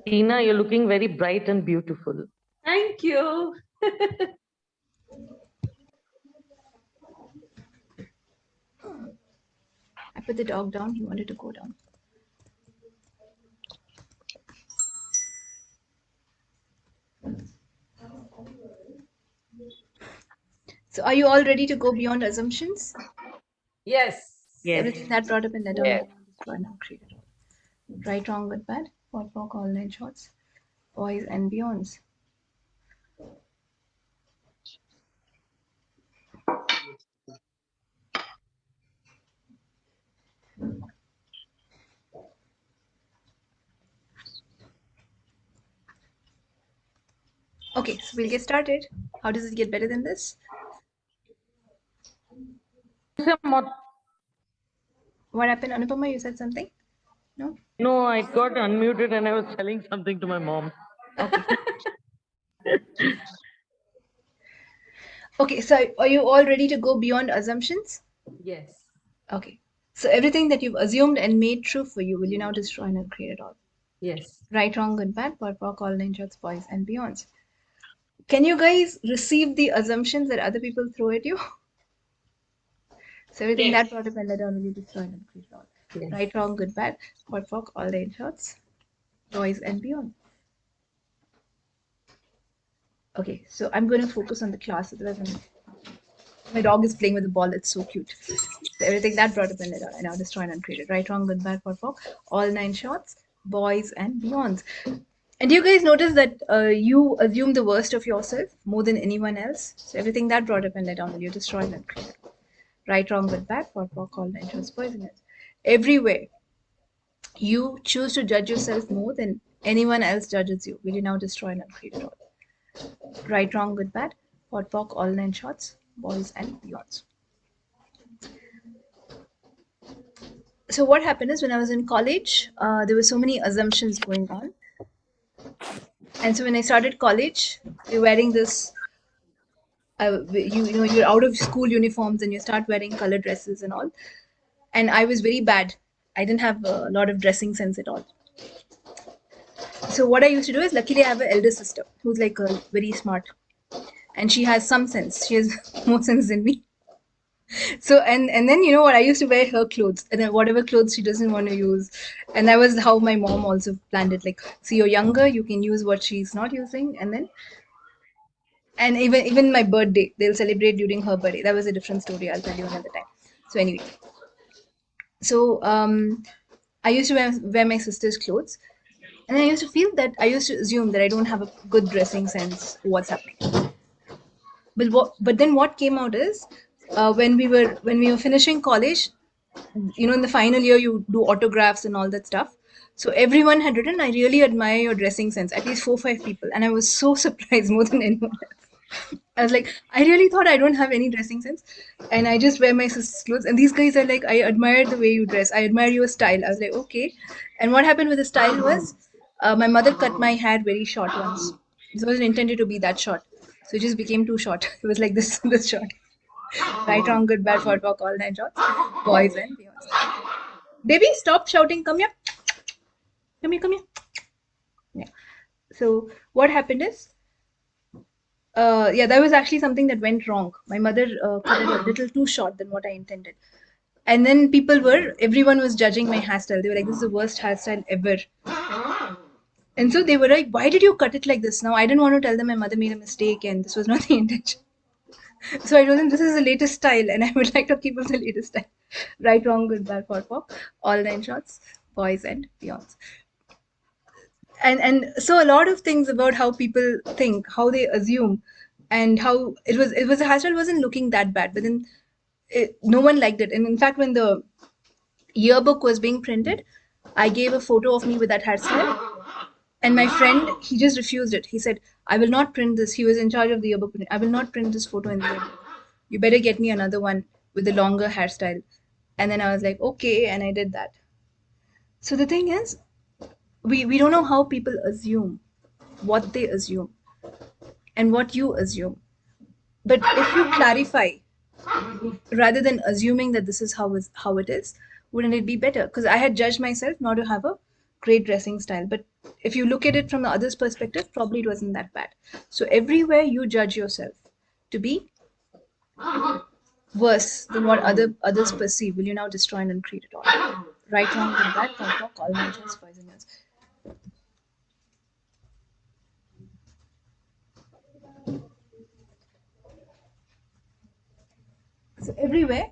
Tina, you're looking very bright and beautiful. Thank you. I put the dog down. He wanted to go down. So are you all ready to go beyond assumptions? Yes. Everything that brought up in that Yes. destroy now created. Right, wrong, good, bad, what, walk, all nine shorts, boys and beyonds. Okay, so we'll get started. How does it get better than this? What happened, Anupama? You said something? No? No, I got unmuted and I was telling something to my mom. Okay. Okay, so are you all ready to go beyond assumptions? Yes. Okay. So everything that you've assumed and made true for you, will you now destroy and create it all? Yes. Right, wrong, good, bad, what, walk, all nine shorts, boys and beyonds. Can you guys receive the assumptions that other people throw at you? So everything that brought up and led on, will you destroy and create it all? Yes. Right, wrong, good, bad, what, walk, all nine shorts, boys and beyond. Okay, so I'm going to focus on the class. Otherwise, my dog is playing with the ball. It's so cute. So everything that brought up in it, I now destroy and uncreated. Right, wrong, good, bad, what, walk, all nine shorts, boys and beyonds. And do you guys notice that you assume the worst of yourself more than anyone else? So everything that brought up and let down, will you destroy and uncreate? Right, wrong, good, bad, what, walk, all nine shorts, boys and beyonds. Everywhere you choose to judge yourself more than anyone else judges you, will you now destroy and uncreate it all? Right, wrong, good, bad, what, walk, all nine shorts, boys and beyonds. So what happened is when I was in college, there were so many assumptions going on. And so when I started college, you're wearing this, you're out of school uniforms and you start wearing color dresses and all. And I was very bad. I didn't have a lot of dressing sense at all. So what I used to do is, luckily I have an elder sister who's like very smart. And she has some sense. She has more sense than me. So and then you know what, I used to wear her clothes, and then whatever clothes she doesn't want to use, and that was how my mom also planned it. Like, see, you're younger, you can use what she's not using, and even my birthday, they'll celebrate during her birthday. That was a different story. I'll tell you another time. So anyway, so I used to wear my sister's clothes, and I used to feel that I used to assume that I don't have a good dressing sense. What's happening? But then what came out is, when we were finishing college, you know, in the final year you do autographs and all that stuff. So everyone had written, I really admire your dressing sense, at least 4 5 people, and I was so surprised more than anyone else. I was like, I really thought I don't have any dressing sense, and I just wear my sister's clothes, and these guys are like, I admire the way you dress, I admire your style. I was like, okay. And what happened with the style was, my mother cut my hair very short once. It wasn't intended to be that short, so it just became too short. It was like this this short. Right, wrong, good, bad, for walk, all nine shorts, boys and beyonds. Baby, stop shouting. Come here. Come here, come here. Yeah. So what happened is, yeah, that was actually something that went wrong. My mother cut it a little too short than what I intended. And then everyone was judging my hairstyle. They were like, this is the worst hairstyle ever. And so they were like, why did you cut it like this? Now, I didn't want to tell them my mother made a mistake and this was not the intention. So I told them, this is the latest style and I would like to keep up the latest style. Right, wrong, good, bad, for all nine shots, boys and beyonds. And so a lot of things about how people think, how they assume, and how it was the hairstyle wasn't looking that bad, but then no one liked it. And in fact, when the yearbook was being printed, I gave a photo of me with that hairstyle, and my friend, he just refused it. He said, I will not print this. He was in charge of the yearbook. I will not print this photo in the yearbook. You better get me another one with a longer hairstyle. And then I was like, okay, and I did that. So the thing is, we don't know how people assume, what they assume, and what you assume. But if you clarify, rather than assuming that this is how it is, wouldn't it be better? Because I had judged myself not to have a great dressing style. But if you look at it from the other's perspective, probably it wasn't that bad. So everywhere you judge yourself to be worse than what others perceive, will you now destroy and uncreate it all? Right, wrong, good, bad, thought, talk, all natures, poisonous. So everywhere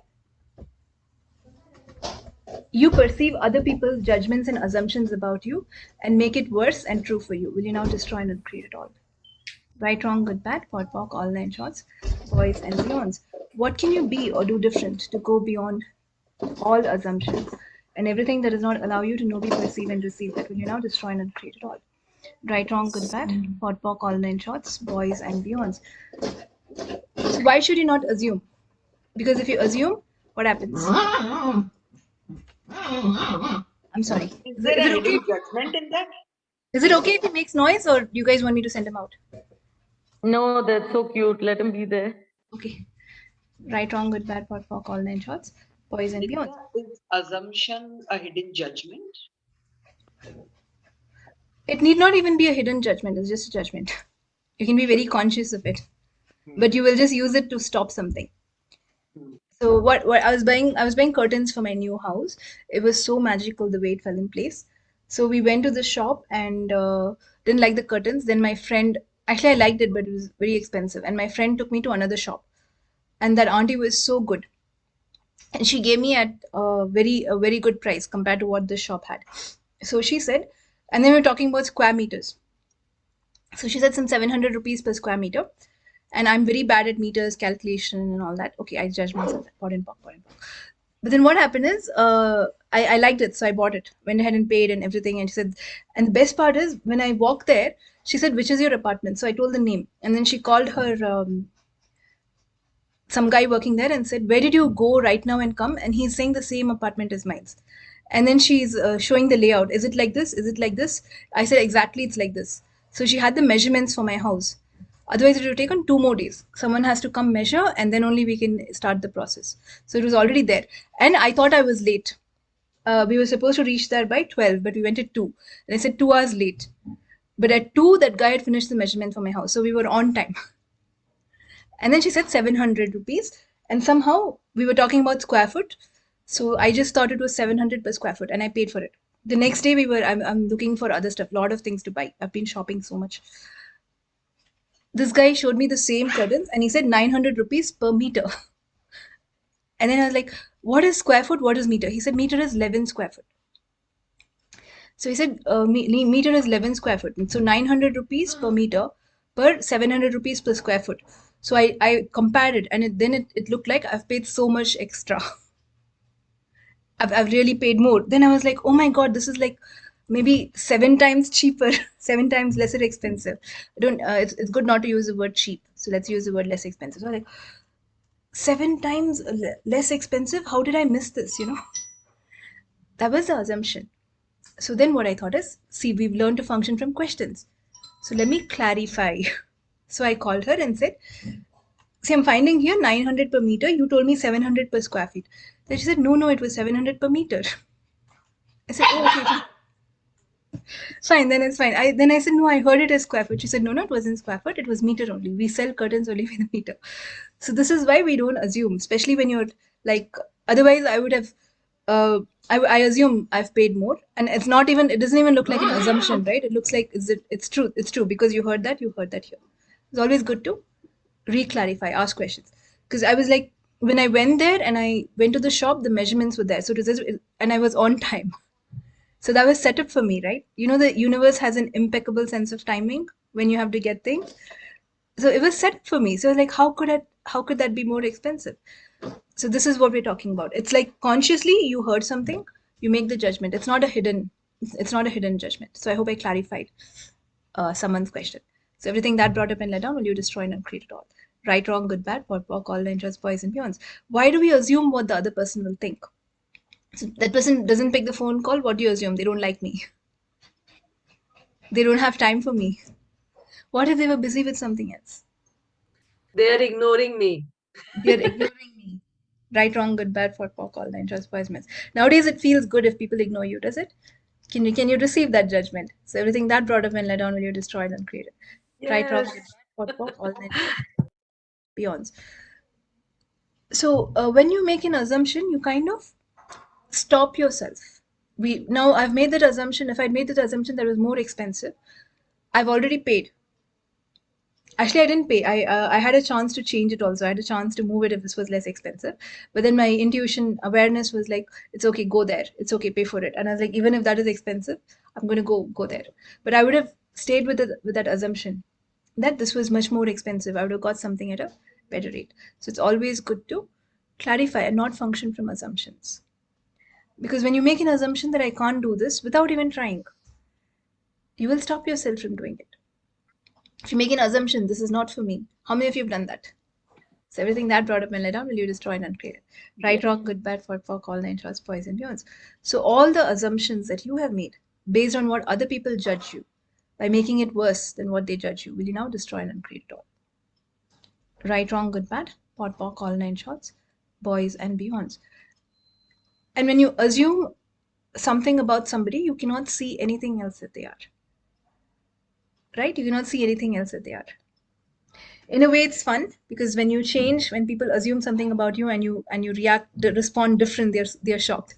you perceive other people's judgments and assumptions about you and make it worse and true for you, will you now destroy and uncreate it all? Right, wrong, good, bad, pot, pock, all nine shorts, boys and beyonds. What can you be or do different to go beyond all assumptions and everything that does not allow you to know, be, perceive, and receive? That will you now destroy and uncreate it all? Right, wrong, good, bad, pot, pock, all nine shorts, boys and beyonds. So why should you not assume? Because if you assume, what happens? I'm sorry. Is there a hidden judgment in that? Is it okay if he makes noise, or you guys want me to send him out? No, that's so cute. Let him be there. Okay. Right, wrong, good, bad, pot, pock, all nine shorts, boys and beyond. Is assumption a hidden judgment? It need not even be a hidden judgment. It's just a judgment. You can be very conscious of it, but you will just use it to stop something. So what I was buying curtains for my new house. It was so magical the way it fell in place. So we went to the shop and didn't like the curtains. Then my friend, actually I liked it, but it was very expensive. And my friend took me to another shop, and that auntie was so good, and she gave me at a very good price compared to what the shop had. So she said, and then we were talking about square meters. So she said some 700 rupees per square meter. And I'm very bad at meters, calculation, and all that. Okay, I judge myself. Pot and pock. But then what happened is, I liked it, so I bought it. Went ahead and paid and everything. And she said, and the best part is, when I walked there, she said, "Which is your apartment?" So I told the name, and then she called her some guy working there and said, "Where did you go right now and come?" And he's saying the same apartment as mine. And then she's showing the layout. Is it like this? Is it like this? I said, exactly, it's like this. So she had the measurements for my house. Otherwise, it will take on 2 more days. Someone has to come measure, and then only we can start the process. So it was already there. And I thought I was late. We were supposed to reach there by 12, but we went at 2. And I said 2 hours late. But at 2, that guy had finished the measurement for my house. So we were on time. And then she said 700 rupees. And somehow we were talking about square foot. So I just thought it was 700 per square foot, and I paid for it. The next day I'm looking for other stuff, lot of things to buy. I've been shopping so much. This guy showed me the same curtains and he said 900 rupees per meter. And then I was like, what is square foot? What is meter? He said meter is 11 square foot. So he said meter is 11 square foot. And so 900 rupees per meter per 700 rupees per square foot. So I compared it, and it looked like I've paid so much extra. I've really paid more. Then I was like, oh my God, this is like maybe 7 times cheaper, 7 times lesser expensive. It's good not to use the word cheap. So let's use the word less expensive. So like 7 times less expensive. How did I miss this? That was the assumption. So then what I thought is, see, we've learned to function from questions. So let me clarify. So I called her and said, see, I'm finding here 900 per meter. You told me 700 per square feet. Then she said, no, it was 700 per meter. I said, oh, okay. Fine, then it's fine. Then I said, no, I heard it as square foot. She said, no, it wasn't square foot. It was meter only. We sell curtains only with a meter. So this is why we don't assume, especially when you're like, otherwise I would have, I assume I've paid more. And it doesn't even look like an assumption, right? It looks like it's true. It's true because you heard that here. It's always good to re-clarify, ask questions. Because I was like, when I went there and I went to the shop, the measurements were there. So and I was on time. So that was set up for me, right? The universe has an impeccable sense of timing when you have to get things. So it was set for me. So I was like, how could that be more expensive? So this is what we're talking about. It's like consciously you heard something, you make the judgment. It's not a hidden judgment. So I hope I clarified someone's question. So everything that brought up and let down, will you destroy and uncreate it all? Right, wrong, good, bad, pot, pock, all interest, boys and beyonds. Why do we assume what the other person will think? So that person doesn't pick the phone call. What do you assume? They don't like me. They don't have time for me. What if they were busy with something else? They are ignoring me. They're ignoring me. Right, wrong, good, bad, pot, pock, all interest, boys, men. Nowadays, it feels good if people ignore you, does it? Can you receive that judgment? So everything that brought up and let down, will you destroy it and create it? Right, wrong, Yes. pot, pop, all nine beyonds. So when you make an assumption, you kind of stop yourself. Now I've made that assumption. If I'd made that assumption that was more expensive, I've already paid. Actually, I didn't pay. I had a chance to change it also. I had a chance to move it if this was less expensive. But then my intuition awareness was like, it's okay, go there. It's okay, pay for it. And I was like, even if that is expensive, I'm gonna go there. But I would have stayed with that assumption that this was much more expensive. I would have got something at a better rate. So it's always good to clarify and not function from assumptions. Because when you make an assumption that I can't do this without even trying, you will stop yourself from doing it. If you make an assumption, this is not for me. How many of you have done that? So everything that brought up and let down, will you destroy and uncreate it? Right, wrong, good, bad, for all nine shorts, poison, beyonds. So all the assumptions that you have made based on what other people judge you, by making it worse than what they judge you, will you now destroy and uncreate it all? Right, wrong, good, bad, pot, all nine shorts, boys and beyonds. And when you assume something about somebody, you cannot see anything else that they are. Right? You cannot see anything else that they are. In a way, it's fun because when you change, when people assume something about you and you respond different, they're shocked.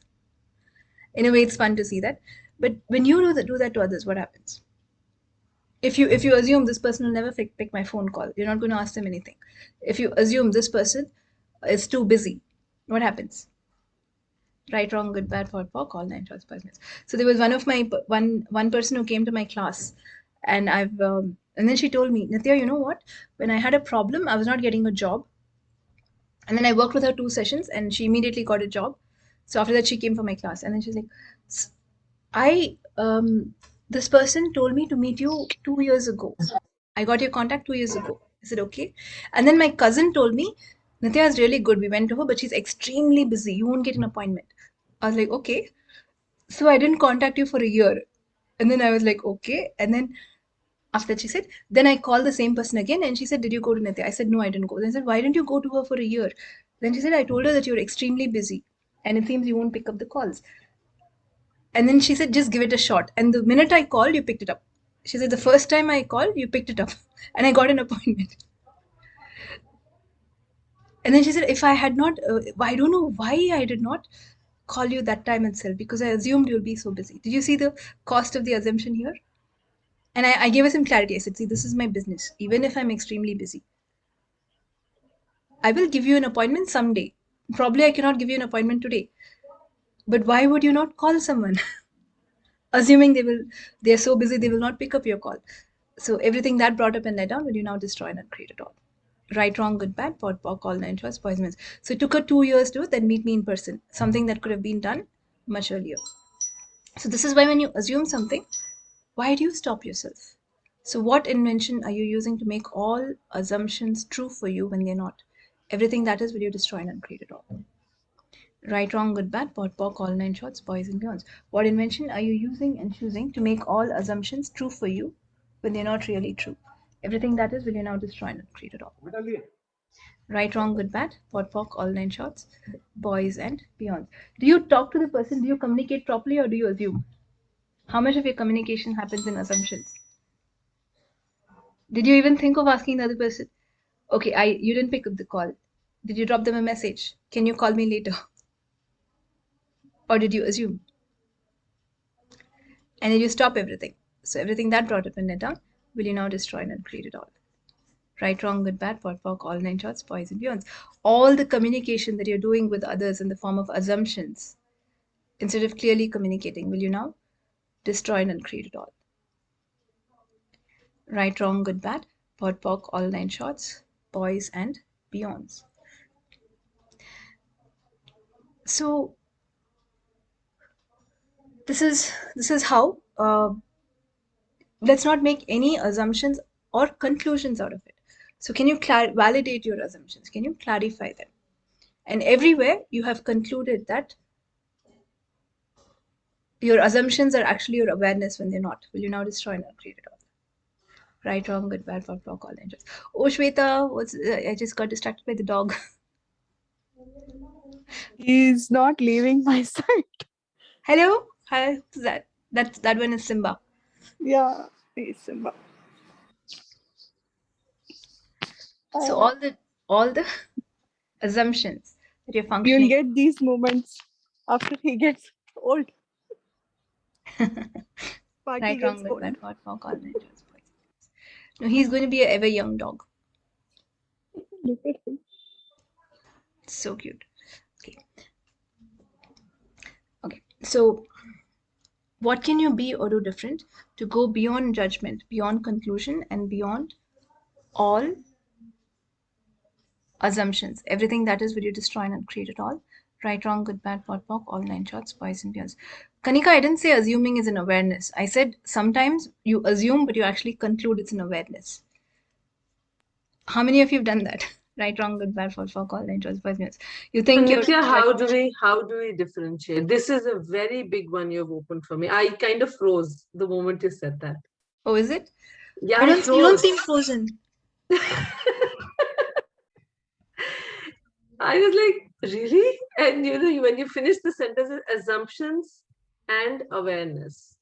In a way, it's fun to see that. But when you do that to others, what happens? If you assume this person will never pick my phone call, you're not going to ask them anything. If you assume this person is too busy, what happens? Right, wrong, good, bad, for all nine shorts, minutes. So there was one person who came to my class, and and then she told me, Nithya, you know what? When I had a problem, I was not getting a job, and then I worked with her 2 sessions, and she immediately got a job. So after that, she came for my class, and then she's like, this person told me to meet you 2 years ago. I got your contact 2 years ago. Is it okay? And then my cousin told me, Nithya is really good. We went to her, but she's extremely busy. You won't get an appointment. I was like, okay. So I didn't contact you for a year. And then I was like, okay. And then after that, she said, then I called the same person again and she said, did you go to Nithya? I said, no, I didn't go. Then I said, why didn't you go to her for a year? Then she said, I told her that you're extremely busy and it seems you won't pick up the calls. And then she said, just give it a shot. And the minute I called, you picked it up. She said, the first time I called, you picked it up. And I got an appointment. And then she said, if I had not, I don't know why I did not call you that time itself because I assumed you'll be so busy. Did you see the cost of the assumption here? And I gave her some clarity. I said, see, this is my business. Even if I'm extremely busy, I will give you an appointment someday. Probably I cannot give you an appointment today. But why would you not call someone? Assuming they're so busy, they will not pick up your call. So everything that brought up and let down, will you now destroy and uncreate it all? Right, wrong, good, bad, pot, all nine shorts, poison. So it took her 2 years to then meet me in person. Something that could have been done much earlier. So this is why when you assume something, why do you stop yourself? So what invention are you using to make all assumptions true for you when they're not? Everything that is, will you destroy and uncreate it all? Right, wrong, good, bad, pot, all nine shorts, boys and beyonds. What invention are you using and choosing to make all assumptions true for you when they're not really true? Everything that is, will you now destroy and uncreate it all? Right, wrong, good, bad, pot, all nine shorts, boys and beyond. Do you talk to the person? Do you communicate properly or do you assume? How much of your communication happens in assumptions? Did you even think of asking the other person? Okay, you didn't pick up the call. Did you drop them a message? Can you call me later? Or did you assume? And then you stop everything. So everything that brought up and let down, will you now destroy and uncreate it all? Right, wrong, good, bad, pot, all nine shorts, boys and beyonds. All the communication that you're doing with others in the form of assumptions, instead of clearly communicating, will you now destroy and uncreate it all? Right, wrong, good, bad, pot, all nine shorts, boys and beyonds. So this is how let's not make any assumptions or conclusions out of it. So can you validate your assumptions? Can you clarify them? And everywhere you have concluded that your assumptions are actually your awareness when they're not. Will you now destroy and uncreate it all? Right, wrong, good, bad, for all angels. Oh, Shweta, I just got distracted by the dog. He's not leaving my side. Hello? Hi, who's that? That one is Simba. Yeah, he's Simba. So all the assumptions that you're You'll functioning. get these moments after he gets old. Party Right, gets wrong, good, old. bad, what, walk, all ninjas. No, he's going to be a ever young dog. Look at him. So cute. Okay. So what can you be or do different to go beyond judgment, beyond conclusion, and beyond all assumptions? Everything that is, will you destroy and create it all? Right, wrong, good, bad, what, walk, all nine shots, boys and girls. Kanika, I didn't say assuming is an awareness. I said sometimes you assume, but you actually conclude it's an awareness. How many of you have done that? Right, wrong, good, bad, what, walk, all nine shots, boys and girls. You think you're Nithya, how do we differentiate? This is a very big one you've opened for me. I kind of froze the moment you said that. Oh, is it? Yeah, You I don't froze. seem frozen. I was like, really? And you know, when you finish the sentence, it's assumptions and awareness.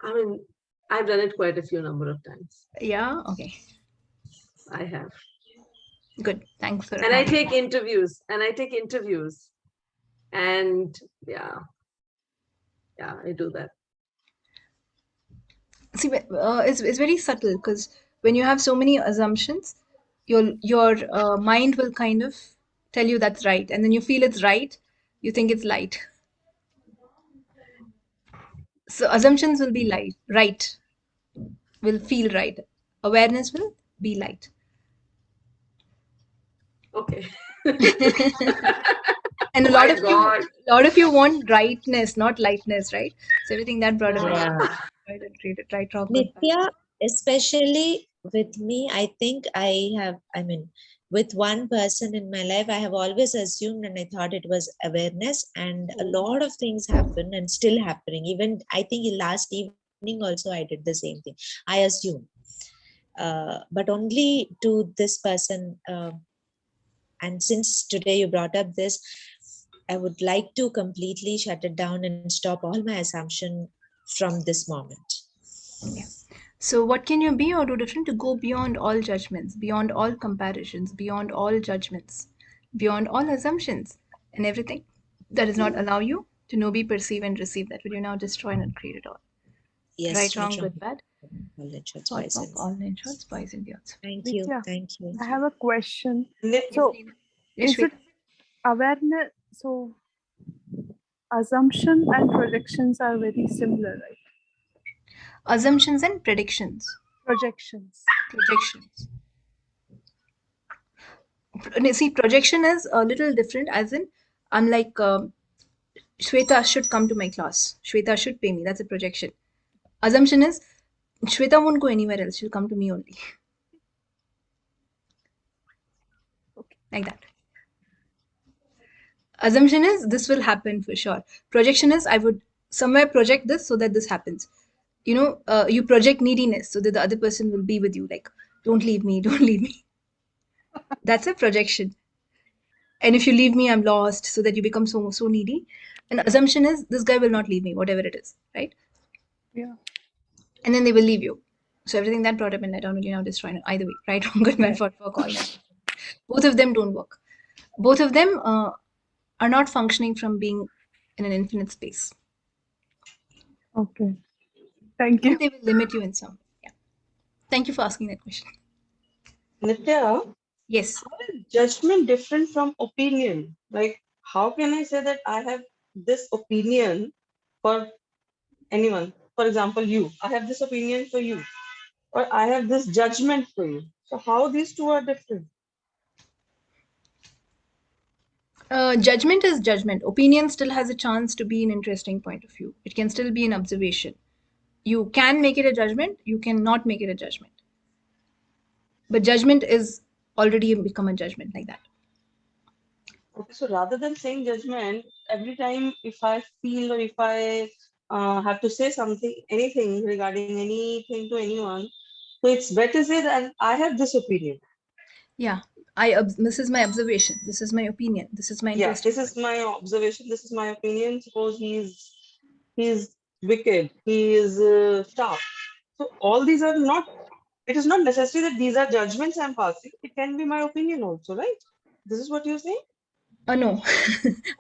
I mean, I've done it quite a few number of times. Yeah, okay. I have. Good. Thanks for And I acknowledging. take interviews. And yeah, I do that. See, it's very subtle because when you have so many assumptions, your mind will kind of tell you that's right, and then you feel it's right, you think it's light. So assumptions will be right, will feel right. Awareness will be light. Okay. And a My lot of you want rightness, not lightness, right? So everything that brought about Yeah. right and created, right, wrong, good, bad. Nithya, especially with me, I think with one person in my life, I have always assumed and I thought it was awareness, and a lot of things happen and still happening. Even I think last evening also I did the same thing. I assume, but only to this person. And since today you brought up this, I would like to completely shut it down and stop all my assumption from this moment. Yeah. So what can you be or do different to go beyond all judgments, beyond all comparisons, beyond all judgments, beyond all assumptions and everything that does not allow you to know, be, perceive, and receive that? Will you now destroy and uncreate it all? Yes, Right, wrong, good, bad. All All nine shots, boys and girls. Thank you. Nithya, Thank you. I have a question. Nithya, So, Yes, is it awareness? So, assumption and projections are very similar, right? assumptions and predictions. Projections. Projections. See, projection is a little different, as in, I'm like, Shweta should come to my class. Shweta should pay me. That's a projection. Assumption is, Shweta won't go anywhere else. She'll come to me only. Okay. Like that. Assumption is, this will happen for sure. Projection is, I would somewhere project this so that this happens. You know, you project neediness so that the other person will be with you. Like, don't leave me, don't leave me. That's a projection. And if you leave me, I'm lost, so that you become so needy. And assumption is, this guy will not leave me, whatever it is, right? Yeah. And then they will leave you. So everything that brought up in let down will you now destroy it. Either way, right, wrong, good, bad, for all. Both of them don't work. Both of them are not functioning from being in an infinite space. Okay. Thank you. And they will limit you in some way. Yeah. Thank you for asking that question. Nithya, Yes. how is judgment different from opinion? Like, how can I say that I have this opinion for anyone? For example, you. I have this opinion for you, or I have this judgment for you. So, how these two are different? Judgment is judgment. Opinion still has a chance to be an interesting point of view. It can still be an observation. You can make it a judgment, you cannot make it a judgment. But judgment is already become a judgment like that. Okay, so rather than saying judgment, every time if I feel or if I have to say something, anything regarding anything to anyone, so it's better say that I have this opinion. Yeah, this is my observation. This is my opinion. This is my Yeah, interesting. this is my observation. This is my opinion. Suppose he's wicked, he is sharp. So all these are not, it is not necessary that these are judgments I'm passing. It can be my opinion also, right? This is what you're saying? No.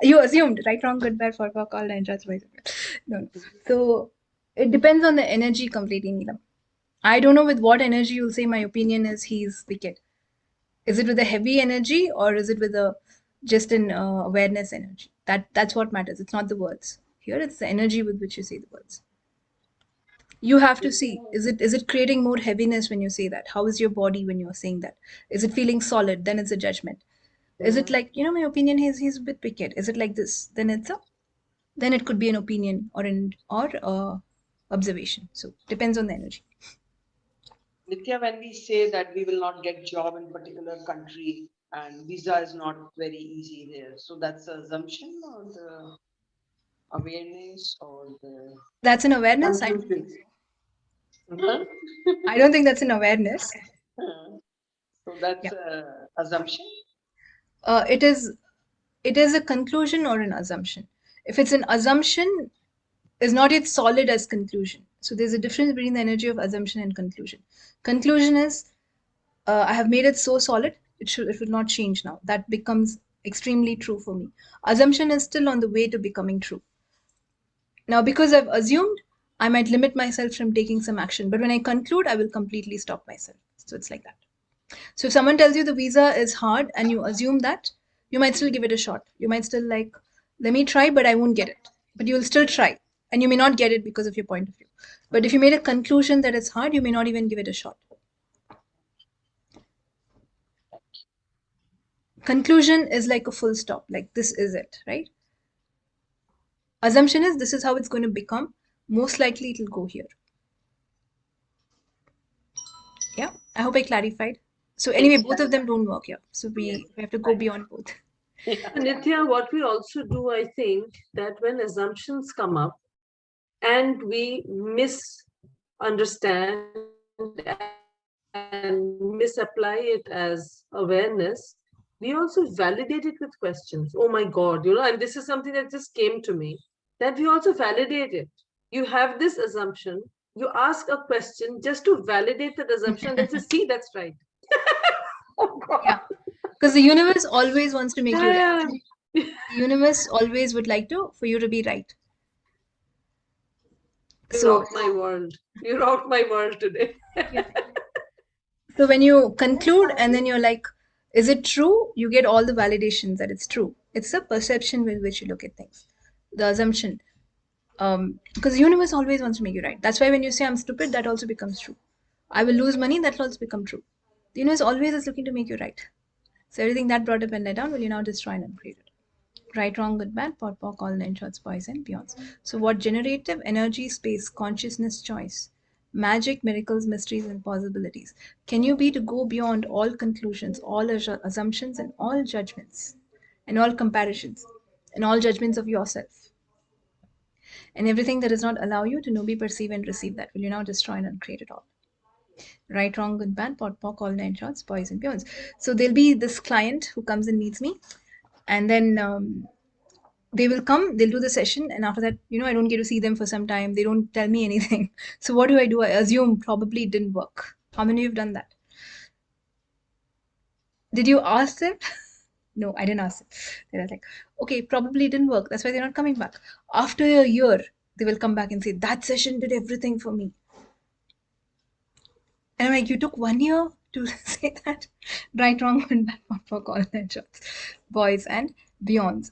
You assumed right, wrong, good, bad, for call, nine shots, boys. No. So it depends on the energy completely, Neelam. I don't know with what energy you'll say my opinion is he's wicked. Is it with a heavy energy or is it with a just an awareness energy? That's what matters. It's not the words. Here it's the energy with which you say the words. You have to see, is it creating more heaviness when you say that? How is your body when you're saying that? Is it feeling solid? Then it's a judgment. Is it like, my opinion is he's a bit wicked? Is it like this? Then it could be an opinion or observation. So depends on the energy. Nithya, when we say that we will not get job in particular country and visa is not very easy there, so that's the assumption or the awareness or the That's an awareness. conclusion? Huh? I don't think that's an awareness. So that's Yeah. assumption. It is a conclusion or an assumption. If it's an assumption, is not yet solid as conclusion. So there's a difference between the energy of assumption and conclusion. Conclusion is I have made it so solid, it will not change now. That becomes extremely true for me. Assumption is still on the way to becoming true. Now, because I've assumed, I might limit myself from taking some action, but when I conclude, I will completely stop myself. So it's like that. So if someone tells you the visa is hard and you assume that, you might still give it a shot. You might still like, let me try, but I won't get it. But you will still try. And you may not get it because of your point of view. But if you made a conclusion that it's hard, you may not even give it a shot. Conclusion is like a full stop, like this is it, right? Assumption is this is how it's going to become. Most likely it will go here. Yeah, I hope I clarified. So anyway, both of them don't work here. So we have to go beyond both. Nithya, what we also do, I think, that when assumptions come up and we misunderstand and misapply it as awareness, we also validate it with questions. Oh my God, and this is something that just came to me, that we also validate it. You have this assumption, you ask a question just to validate that assumption, and say, see, that's right. Oh God. Yeah, because the universe always wants to make you right. Yeah. The universe always would like for you to be right. You So rock my world. You rock my world today. yeah. So when you conclude and then you're like, is it true? You get all the validations that it's true. It's the perception with which you look at things. The assumption. Because the universe always wants to make you right. That's why when you say I'm stupid, that also becomes true. I will lose money, that will also become true. The universe always is looking to make you right. So everything that brought up and let down will you now destroy and upgrade it. Right, wrong, good, bad, pot, pock, all nine shots, boys and beyonds. So what generative energy, space, consciousness, choice, magic, miracles, mysteries, and possibilities can you be to go beyond all conclusions, all assumptions, and all judgments, and all comparisons, and all judgments of yourself, and everything that does not allow you to know, be, perceive, and receive that will you now destroy and uncreate it all. Right, wrong, good, bad, pot, pock, all nine shots, boys and beyonds. So there'll be this client who comes and meets me, and then they will come, they'll do the session, and after that, I don't get to see them for some time. They don't tell me anything. So what do? I assume probably it didn't work. How many of you have done that? Did you ask them? No, I didn't ask them. They were like, okay, probably it didn't work. That's why they're not coming back. After a year, they will come back and say, that session did everything for me. And I'm like, you took 1 year to say that? Right, wrong, and bad, for all that shots, boys and beyonds.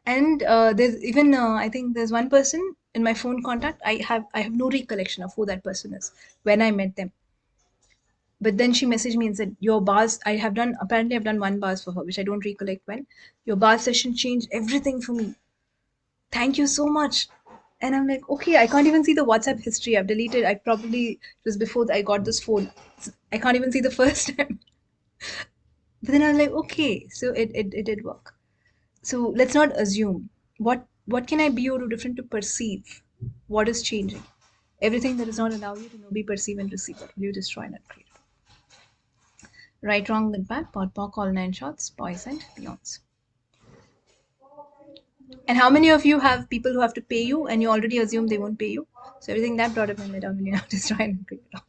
And there's even I think there's one person in my phone contact. I have no recollection of who that person is when I met them. But then she messaged me and said, your bars, I've done one bars for her, which I don't recollect when. Your bar session changed everything for me. Thank you so much. And I'm like, okay, I can't even see the WhatsApp history. I've deleted. It was before I got this phone. I can't even see the first time. But then I was like, okay, so it did work. So let's not assume. What can I be or do different to perceive? What is changing? Everything that does not allow you to know, be, perceive, and receive, that will you destroy and uncreate. Right, wrong, good, bad, pot, pock, all nine shots, boys and beyonds. And how many of you have people who have to pay you and you already assume they won't pay you? So everything that brought up in my down will you now destroy and create it all.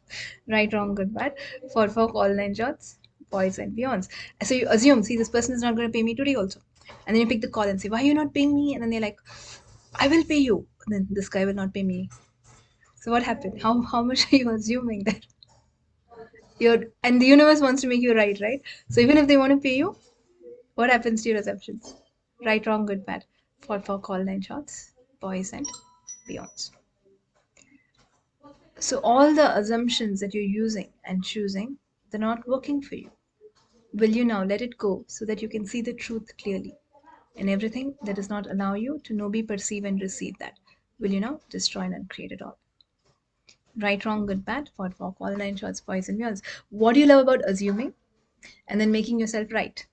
Right, wrong, good, bad. For folk, all nine shots, boys and beyonds. So you assume, see, this person is not going to pay me today also. And then you pick the call and say, why are you not paying me? And then they're like, I will pay you. And then this guy will not pay me. So what happened? How much are you assuming that and the universe wants to make you right? So even if they want to pay you, what happens to your assumptions? Right, wrong, good, bad. For call nine shots, boys and beyonds. So all the assumptions that you're using and choosing, they're not working for you. Will you now let it go so that you can see the truth clearly? And everything that does not allow you to know, be, perceive, and receive that, will you now destroy and uncreate it all? Right, wrong, good, bad, for all nine shots, boys and beyonds. What do you love about assuming and then making yourself right?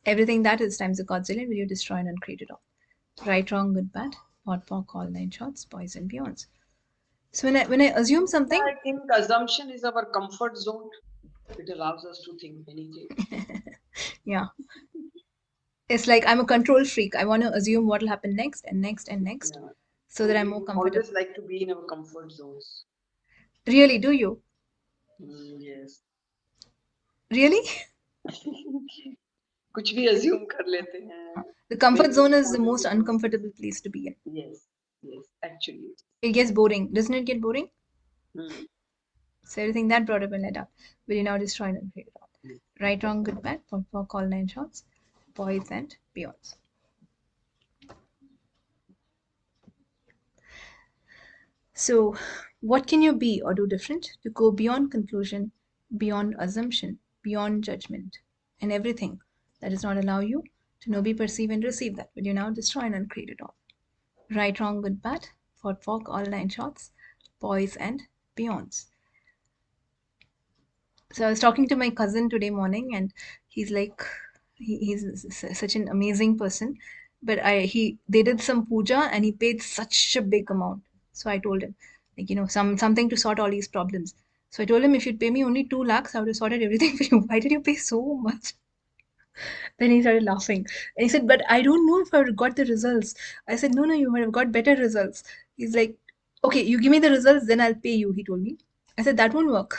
Everything that is times a godzillion, will you destroy and uncreate it all? Right, wrong, good, bad, all nine shots, boys and beyonds. So when I assume something, I think assumption is our comfort zone. It allows us to think anything. yeah, it's like I'm a control freak. I want to assume what will happen next and next and next, Yeah. so that I'm We more would comfortable. always like to be in our comfort zones. Really, do you? Yes. Really? कुछ भी assume कर लेते हैं. The comfort Make zone it is the most positive. uncomfortable place to be in. Yes, yes, actually. It gets boring. Doesn't it get boring? Hmm. So everything that brought up and led up, will you now destroy and uncreate it all? Right, wrong, good, bad, for call nine shots, boys and beyonds. So, what can you be or do different to go beyond conclusion, beyond assumption, beyond judgment, and everything that does not allow you to know, be, perceive, and receive that? Will you now destroy and uncreate it all? Right, wrong, good, bad, for all nine shots, boys and beyonds. So I was talking to my cousin today morning, and he's like, he's such an amazing person. But they did some puja, and he paid such a big amount. So I told him, like, something to sort all these problems. So I told him, if you'd pay me only 2 lakhs, I would have sorted everything for you. Why did you pay so much? Then he started laughing, and he said, "But I don't know if I would have got the results." I said, "No, you would have got better results." He's like, "Okay, you give me the results, then I'll pay you." He told me. I said, "That won't work."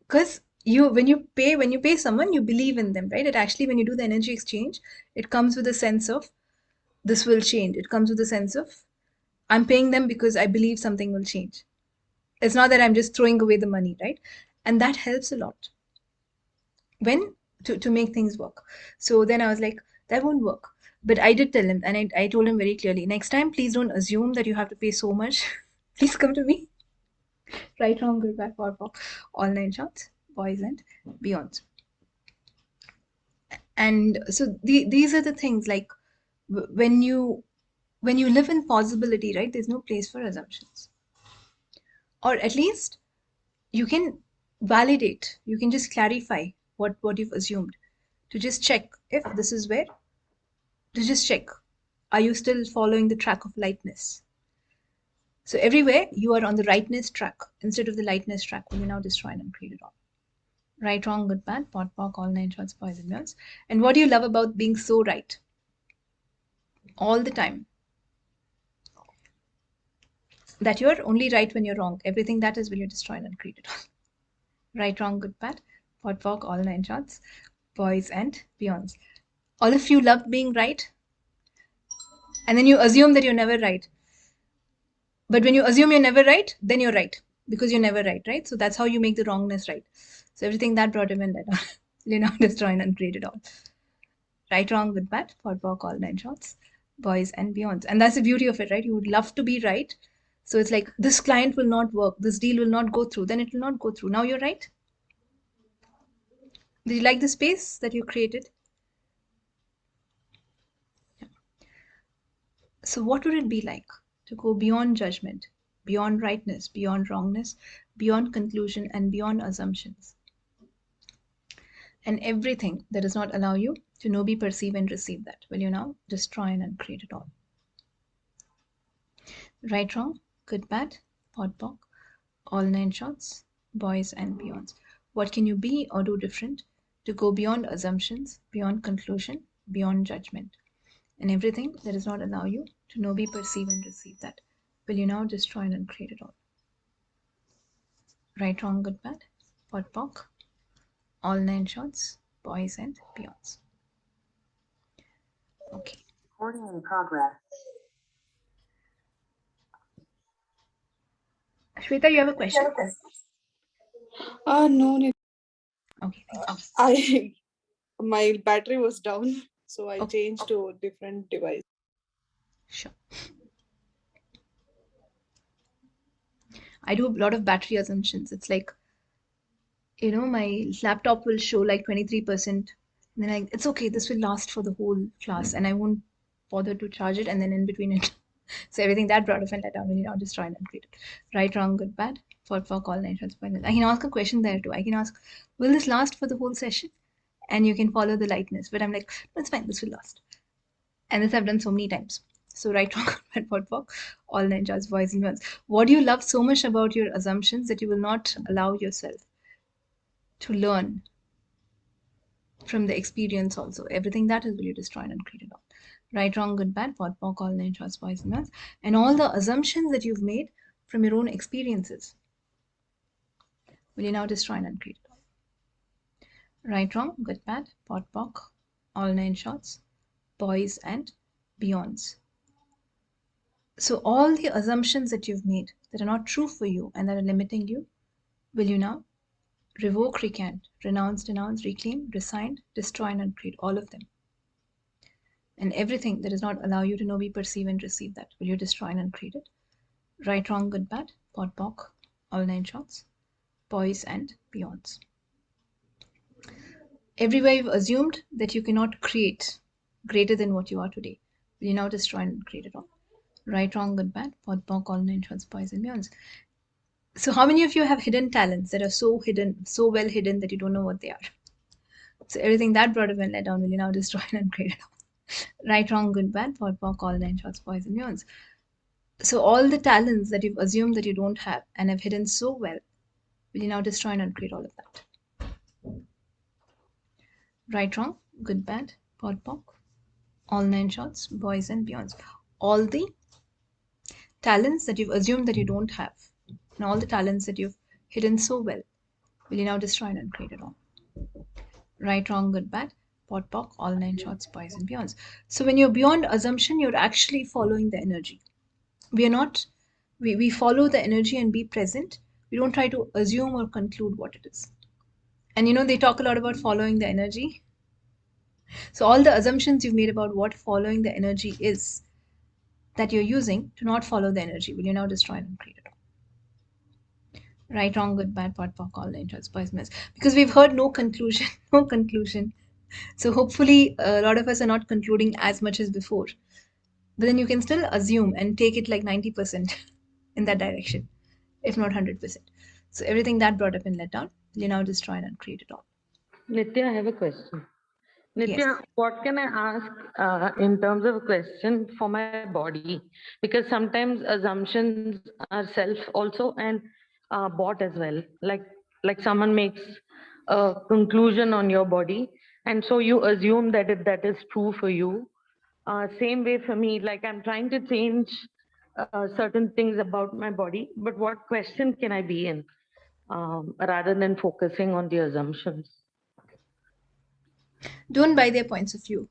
Because when you pay someone, you believe in them, right? It actually, when you do the energy exchange, it comes with a sense of this will change. It comes with a sense of I'm paying them because I believe something will change. It's not that I'm just throwing away the money, right? And that helps a lot when to make things work. So then I was like, that won't work. But I did tell him, and I told him very clearly, next time, please don't assume that you have to pay so much. Please come to me. Right, wrong, good, bad, for all nine shots, boys and beyonds. And so these are the things, like when you live in possibility, right, there's no place for assumptions, or at least you can validate, you can just clarify what you've assumed, to just check if this is where, to just check, are you still following the track of lightness? So everywhere you are on the rightness track instead of the lightness track, will you now destroy and uncreate it all? Right, wrong, good, bad, pot, pock, all nine shots, boys and girls. And what do you love about being so right all the time? That you're only right when you're wrong. Everything that is, will you destroy and uncreate it all? Right, wrong, good, bad, pot, pock, all nine shots, boys and beyonds. All of you love being right, and then you assume that you're never right. But when you assume you're never right, then you're right because you're never right, right? So that's how you make the wrongness right. So everything that brought him in that, you know, destroy and uncreate it all. Right, wrong, good, bad, pot, pock, all nine shots, boys and beyonds. And that's the beauty of it, right? You would love to be right. So it's like, this client will not work, this deal will not go through, then it will not go through. Now you're right. Did you like the space that you created? Yeah. So what would it be like to go beyond judgment, beyond rightness, beyond wrongness, beyond conclusion, and beyond assumptions? And everything that does not allow you to know, be, perceive, and receive that, will you now destroy and uncreate it all? Right, wrong, good, bad, pot, pock, all nine shots, boys and beyonds. What can you be or do different to go beyond assumptions, beyond conclusion, beyond judgment. And everything that does not allow you to know, be, perceive, and receive that, will you now destroy and uncreate it all? Right, wrong, good, bad, pot, pock, all 9 shots, boys and beyonds. Okay. Recording in progress. Shweta, you have a question? No, Okay, thank you. my battery was down, so I Okay. changed to a different device. Sure. I do a lot of battery assumptions. It's like, my laptop will show like 23%. And then it's okay, this will last for the whole class, and I won't bother to charge it, and then in between it. So everything that brought up and let down, will you now destroy and uncreate it? Right, wrong, good, bad, for all 9 shots. I can ask a question there too. I can ask, will this last for the whole session? And you can follow the lightness. But I'm like, that's fine, this will last. And this I've done so many times. So right, wrong, bad, for all 9 shots, boys and girls. What do you love so much about your assumptions that you will not allow yourself to learn from the experience also? Everything that is, will you destroy and uncreate it all? Right, wrong, good, bad, pot, pock, all 9 shots, boys and girls. And all the assumptions that you've made from your own experiences, will you now destroy and uncreate it all? Right, wrong, good, bad, pot, pock, all 9 shots, boys and beyonds. So all the assumptions that you've made that are not true for you and that are limiting you, will you now revoke, recant, renounce, denounce, reclaim, resign, destroy, and uncreate all of them? And everything that does not allow you to know, be, perceive, and receive that, will you destroy and uncreate it? Right, wrong, good, bad, pot, pock, all 9 shots, boys and beyonds. Everywhere you've assumed that you cannot create greater than what you are today, will you now destroy and uncreate it all? Right, wrong, good, bad, pot, pock, all 9 shots, boys and beyonds. So how many of you have hidden talents that are so hidden, so well hidden that you don't know what they are? So everything that brought up and let down, will you now destroy and uncreate it all? Right, wrong, good, bad, pot, pock, all 9 shots, boys and beyonds. So all the talents that you've assumed that you don't have and have hidden so well, will you now destroy and uncreate all of that? Right, wrong, good, bad, pot, pock, all 9 shots, boys and beyonds. All the talents that you've assumed that you don't have, and all the talents that you've hidden so well, will you now destroy and uncreate it all? Right, wrong, good, bad, pot, pock, all 9 shots, boys and beyonds. So when you're beyond assumption, you're actually following the energy. We follow the energy and be present. We don't try to assume or conclude what it is. And they talk a lot about following the energy. So all the assumptions you've made about what following the energy is that you're using to not follow the energy, will you now destroy and uncreate it all? Right, wrong, good, bad, pot, pock, all 9 shots, boys and beyonds. Because we've heard no conclusion, no conclusion. So hopefully a lot of us are not concluding as much as before. But then you can still assume and take it like 90% in that direction, if not 100%. So everything that brought up and let down, will you now destroy and uncreate it all? Nithya, I have a question. Nithya, Yes. what can I ask in terms of a question for my body? Because sometimes assumptions are self also and bought as well. Like someone makes a conclusion on your body, and so you assume that that is true for you. Same way for me, like I'm trying to change certain things about my body, but what question can I be in rather than focusing on the assumptions? Don't buy their points of view.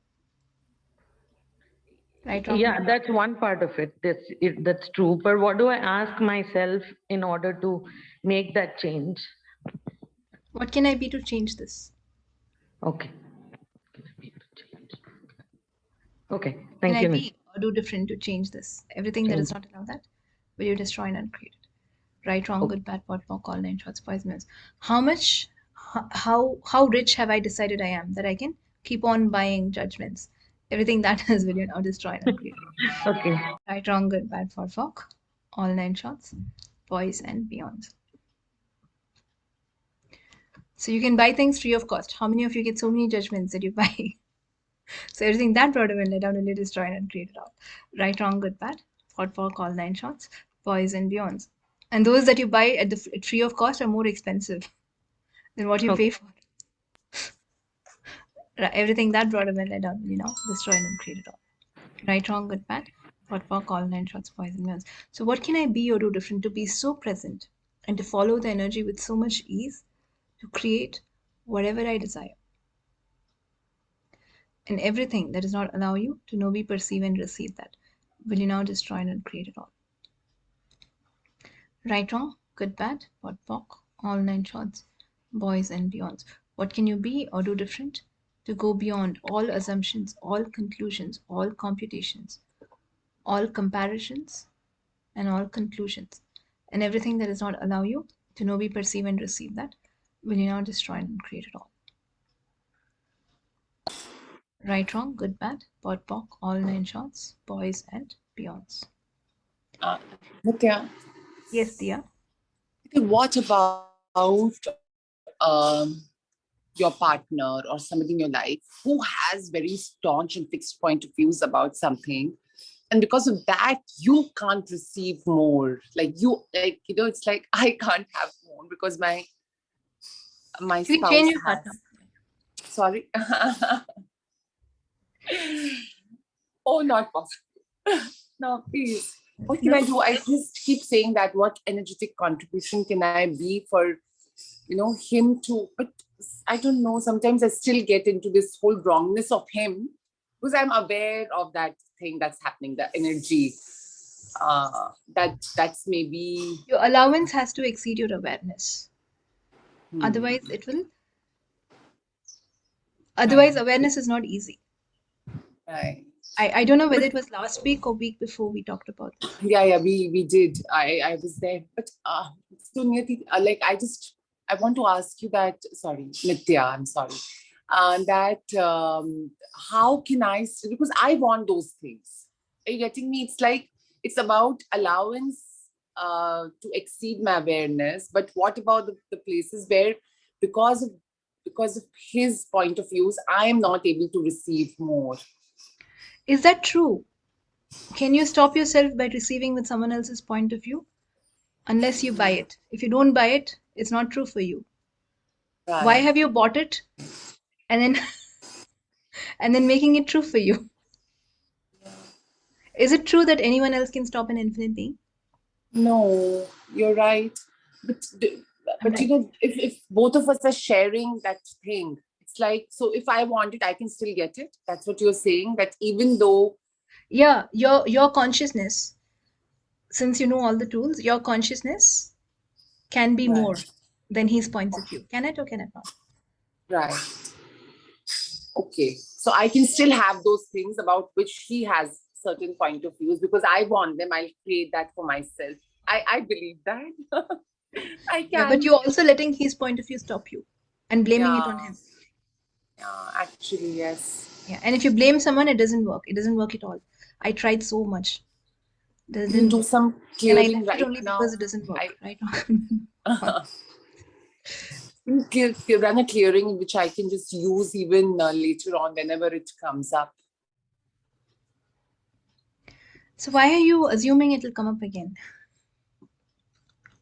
Right, wrong? Yeah, that's one part of it. That's true. But what do I ask myself in order to make that change? What can I be to change this? Okay. Okay. Can Thank I you. be or do different to change this? Everything that does not allow that, will you destroy and uncreate it? Right, wrong, good, bad, pot, pock, all 9 shots, boys and beyonds. How rich have I decided I am that I can keep on buying judgments? Everything that is, will you now destroy and uncreate it? Okay. Right, wrong, good, bad, for pock, all 9 shots, boys and beyonds. So you can buy things free of cost. How many of you get so many judgments that you buy? So everything that brought up and let down, will you destroy and uncreate it all? Right, wrong, good, bad, pot, pock, all 9 shots, boys and beyonds. And those that you buy at free of cost are more expensive than what you pay for. Everything that brought about led down, destroy and create it all. Right, wrong, good, bad, what work, all nine shots, poison melts. So what can I be or do different to be so present and to follow the energy with so much ease to create whatever I desire? And everything that does not allow you to know, be, perceive, and receive that, will you now destroy and create it all? Right, wrong, good, bad, what walk, all nine shots, boys and beyonds. What can you be or do different to go beyond all assumptions, all conclusions, all computations, all comparisons, and all conclusions, and everything that does not allow you to know, be, perceive, and receive that, will you now destroy and create it all? Right, wrong, good, bad, pot, pock, all nine shots, boys and beyonds. Nithya, Yes, Dia. what about your partner or somebody in your life who has very staunch and fixed point of views about something, and because of that you can't receive more? It's like I can't have more because my You can spouse change your has. partner. Sorry. Oh, not possible. No, please. What can I do? I just keep saying that what energetic contribution can I be for, him to, but I don't know. Sometimes I still get into this whole wrongness of him because I'm aware of that thing that's happening, the energy. That's maybe. Your allowance has to exceed your awareness. Otherwise, it will. Otherwise, awareness is not easy. Right. I don't know whether it was last week or week before we talked about this. Yeah, we did. I was there, but so Nithya, I want to ask you that. Sorry, Nithya, I'm sorry. That how can I? Because I want those things. Are you getting me? It's like it's about allowance to exceed my awareness. But what about the places where, because of his point of views, I am not able to receive more. Is that true? Can you stop yourself by receiving with someone else's point of view? Unless you buy it. If you don't buy it, it's not true for you. Why Right. have you bought it and then and then making it true for you? Is it true that anyone else can stop an infinite being? No, you're right. But I'm right. if both of us are sharing that thing, it's like, so if I want it, I can still get it. That's what you're saying. That even though. Yeah, your consciousness, since you know all the tools, your consciousness can be more Right. than his points of view. Can it or can it not? Right. Okay. So I can still have those things about which he has certain point of views because I want them. I'll create that for myself. I believe that. I Yeah, but can. you're also letting his point of view stop you and blaming it on Yeah. him. Yeah. Actually, yes. Yeah, and if you blame someone, it doesn't work. It doesn't work at all. I tried so much. It Can you didn't do work. some And I clearing left it right only because now? it doesn't work, right? Run a clearing which I can just use even later on whenever it comes up. So why are you assuming it will come up again?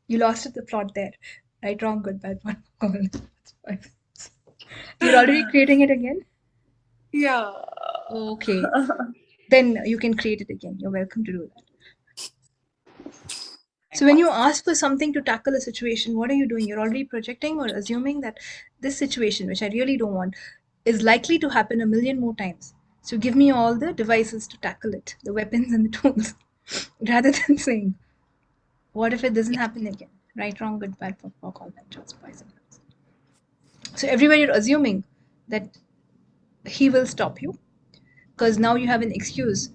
You lost the plot there. Right, wrong, good, bad, one. You're already creating it again? Yeah. Okay. Then you can create it again. You're welcome to do that. So when you ask for something to tackle a situation, what are you doing? You're already projecting or assuming that this situation, which I really don't want, is likely to happen a million more times. So give me all the devices to tackle it, the weapons and the tools, rather than saying, what if it doesn't happen again? Right, wrong, good, bad, fuck, all that, choice, poison. So everywhere you're assuming that he will stop you, because now you have an excuse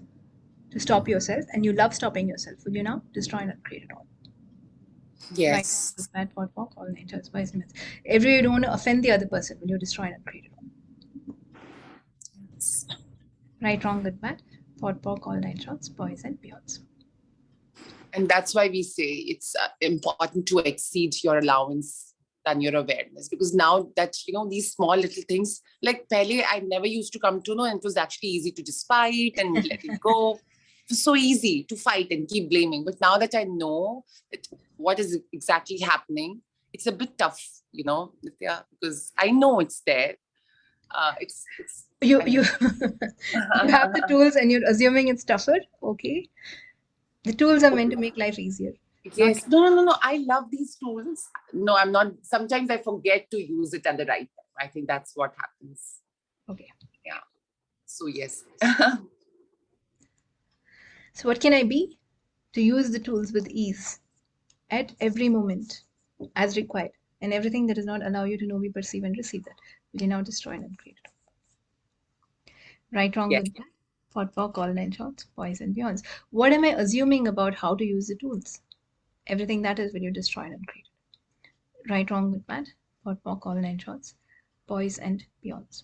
to stop yourself, and you love stopping yourself. Will you now destroy and create it all? Right, wrong, Yes. good, bad, pot, walk, all natures, wise limits. Everywhere you don't want to offend the other person, will you destroy and create it all? Right, wrong, good, bad, pot, pork, all nine shots, boys and beyonds. And that's why we say it's important to exceed your allowance than your awareness. Because now that, these small little things, like Pele, I never used to come to know, and it was actually easy to just fight and let it go. It was so easy to fight and keep blaming. But now that I know that what is exactly happening, it's a bit tough, Nithya, because I know it's there. It's You I you mean, you have the tools and you're assuming it's tougher. Okay. The tools are meant to make life easier. Not yes, no. I love these tools. No, I'm not. Sometimes I forget to use it at the right time. I think that's what happens. okay. Yeah. So yes. So what can I be? To use the tools with ease at every moment as required. And everything that does not allow you to know, be, perceive, and receive that will you now destroy and uncreate. Right, wrong, Yes. good, bad, thought, walk, all nine shorts, boys and beyonds. What am I assuming about how to use the tools? Everything that is will you destroy and uncreate. Right, wrong, good, bad, thought, walk, all nine shorts, boys and beyonds.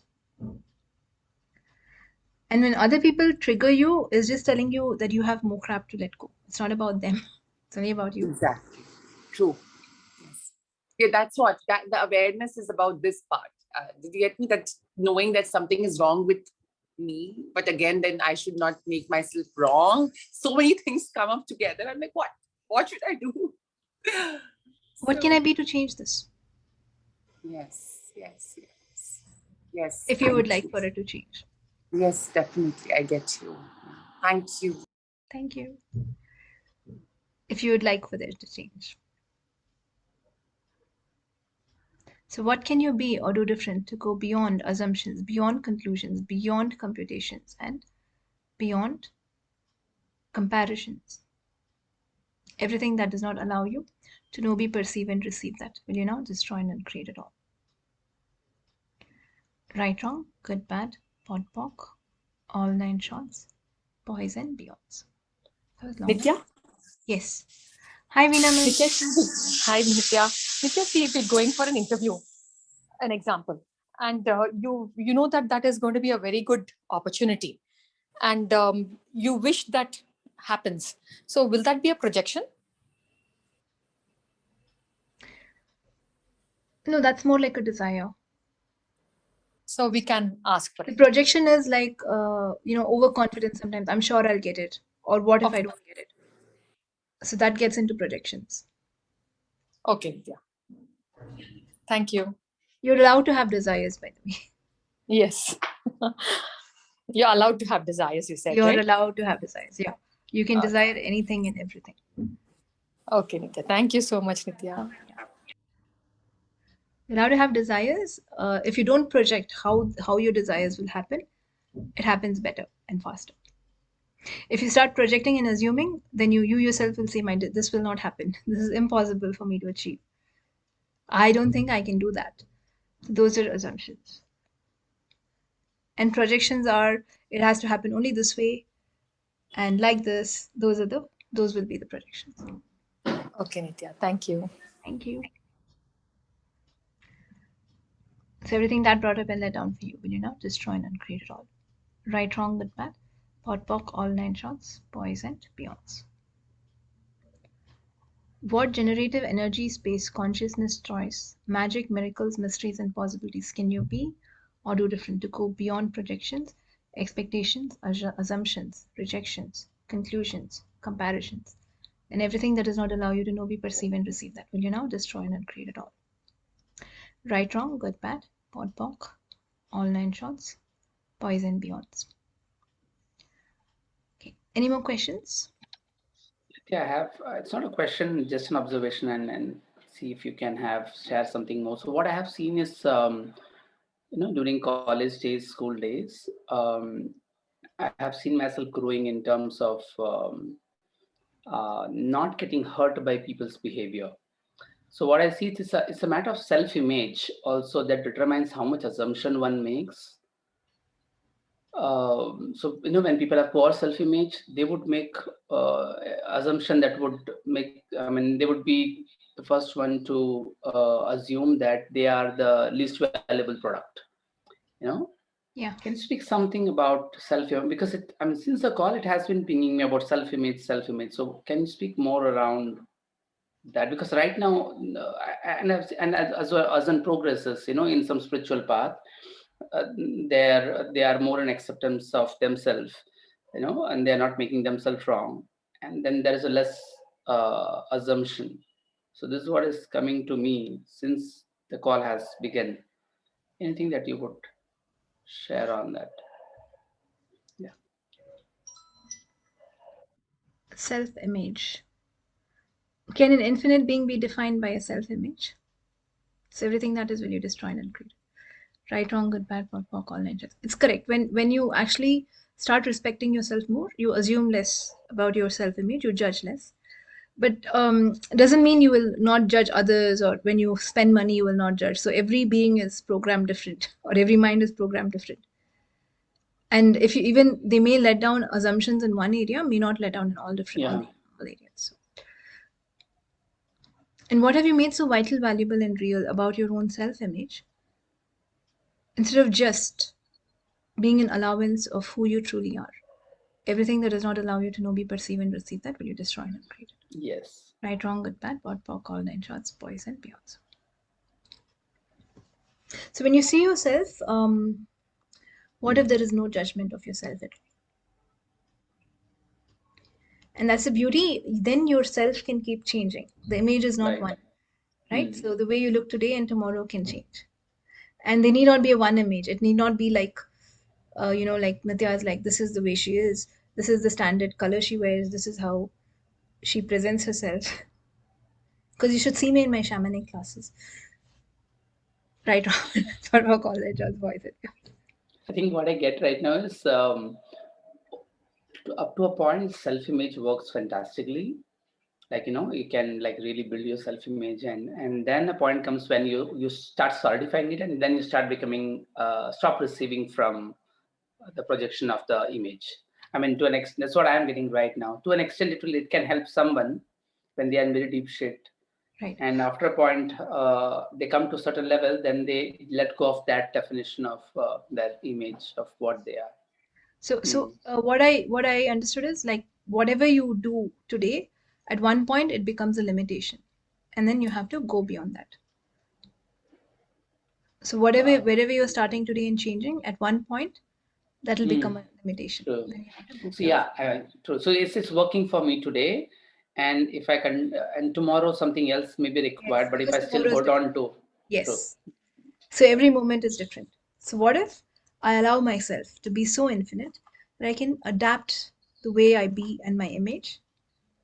And when other people trigger you, is just telling you that you have more crap to let go. It's not about them. It's only about you. Exactly. True. Yes. Yeah, that's what the awareness is about. This part. Did you get me? That knowing that something is wrong with me, but again, then I should not make myself wrong. So many things come up together. I'm like, what? What should I do? What can I be to change this? Yes. Yes. If you would Thank like for it to change. Yes, definitely. I get you. Thank you. Thank you. If you would like for it to change. So what can you be or do different to go beyond assumptions, beyond conclusions, beyond computations, and beyond comparisons? Everything that does not allow you to know, be, perceive, and receive that will you now destroy and uncreate it all. Right, wrong, good, bad, POD, POC, all nine shorts, boys and beyonds. That was long. Nithya? Yes. Hi, Veena ma'am. Nithya, hi Nithya. Nithya, see if you're going for an interview, an example, and you know that is going to be a very good opportunity, and you wish that happens. So will that be a projection? No, that's more like a desire. So we can ask for The it. projection is like, overconfidence sometimes. I'm sure I'll get it. Or what if I don't get it? So that gets into projections. Okay, Nithya. Thank you. You're allowed to have desires, by the way. Yes. You're allowed to have desires, you said, You're right? allowed to have desires. Yeah. You can desire anything and everything. Okay, Nithya. Thank you so much, Nithya. You're allowed to have desires. If you don't project how your desires will happen, it happens better and faster. If you start projecting and assuming, then you yourself will say, this will not happen. This is impossible for me to achieve. I don't think I can do that. Those are assumptions. And projections are, it has to happen only this way and like this. Those will be the projections. Okay, Nithya. Thank you. Thank you. So everything that brought up and let down for you, will you now destroy and uncreate it all? Right, wrong, good, bad, POD, POC, all nine shorts, boys and beyonds. What generative energy, space, consciousness, choice, magic, miracles, mysteries, and possibilities can you be or do different to go beyond projections, expectations, assumptions, rejections, conclusions, comparisons, and everything that does not allow you to know, be, perceive, and receive that will you now destroy and uncreate it all? Right, wrong, good, bad, POD, POC, all nine shorts, boys and beyonds. Okay. Any more questions? Yeah, I have. It's not a question, just an observation, and see if you can share something more. So what I have seen is, during college days, school days, I have seen myself growing in terms of not getting hurt by people's behavior. So what I see is it's a matter of self-image also that determines how much assumption one makes. So when people have poor self-image, they would make assumption that would make. I mean, they would be the first one to assume that they are the least valuable product. Yeah. Can you speak something about self-image? Because since the call, it has been pinging me about self-image. So can you speak more around that? Because right now, and as well as one progresses, in some spiritual path, they are more in acceptance of themselves, and they're not making themselves wrong. And then there is a less assumption. So this is what is coming to me since the call has begun. Anything that you would share on that. Self-image. Can an infinite being be defined by a self-image? So everything that is will you destroy and create. Right, wrong, good, bad, POD, POC, all nine shorts. It's correct. When you actually start respecting yourself more, you assume less about your self-image, you judge less. But doesn't mean you will not judge others, or when you spend money, you will not judge. So every being is programmed different, or every mind is programmed different. And if you even, they may let down assumptions in one area, may not let down in all different all areas. So. And what have you made so vital, valuable, and real about your own self-image? Instead of just being an allowance of who you truly are. Everything that does not allow you to know, be, perceive, and receive that, will you destroy and create it? Yes. Right, wrong, good, bad, POD, POC, all nine shorts, boys and beyonds. So when you see yourself, what if there is no judgment of yourself at all? And that's the beauty. Then yourself can keep changing. The image is not one, right? So the way you look today and tomorrow can change. And they need not be a one image. It need not be like, like Nithya is like, this is the way she is. This is the standard color she wears. This is how she presents herself. Because you should see me in my shamanic classes. Right, for college or boys. I think what I get right now is up to a point, self-image works fantastically. Like, you can like really build your self-image, and then a point comes when you start solidifying it, and then you start becoming stop receiving from the projection of the image. I mean, to an extent, that's what I'm getting right now. To an extent, it can help someone when they are in very deep shit. Right. And after a point, they come to a certain level, then they let go of that definition of that image of what they are. So what I understood is like whatever you do today, at one point it becomes a limitation, and then you have to go beyond that. So wherever you're starting today and changing, at one point that will become a limitation. True. Then you have to go So beyond. true. So it's working for me today, and if I can, and tomorrow something else may be required. Yes, But if because I still tomorrow is hold on to, yes. So every moment is different. So what if I allow myself to be so infinite that I can adapt the way I be and my image